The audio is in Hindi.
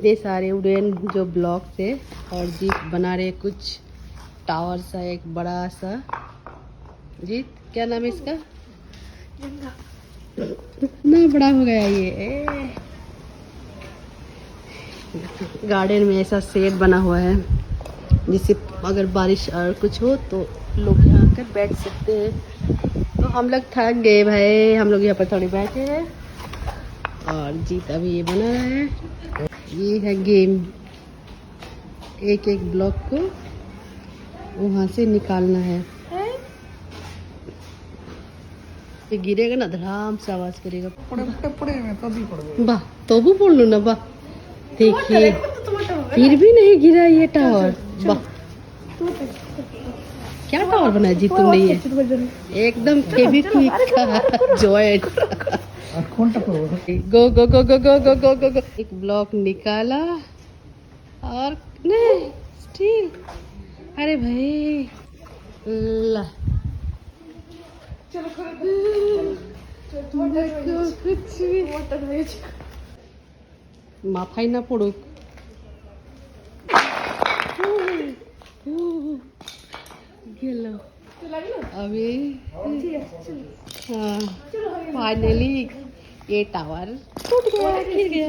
ये सारे वुडन जो ब्लॉक थे और जीत बना रहे कुछ टावर सा, एक बड़ा सा। जीत क्या नाम है इसका? इतना बड़ा हो गया ये। गार्डन में ऐसा शेड बना हुआ है जिससे अगर बारिश और कुछ हो तो लोग यहाँ आकर बैठ सकते हैं। तो हम लोग थक गए भाई, हम लोग यहाँ पर थोड़ी बैठे हैं और जीत अभी ये बना रहा है। ये है गेम, एक एक ब्लॉक को वहाँ से निकालना है। ये गिरेगा ना धड़ाम से आवाज करेगा। वाह तो भी बोल लो ना। वाह देखिए फिर भी नहीं गिरा ये टावर। वाह क्या टावर बनाया जी तुमने? ये एकदम फेविक्विक का जॉइंट। गो गो गो गो गो गो गो गो गो। एक ब्लॉक निकाला और नहीं स्टील। अरे भाई ला कुछ মাথায় না পড়ুক। গেল अभी। हाँ फाइनली ये टावर टूट गया, गिर गया।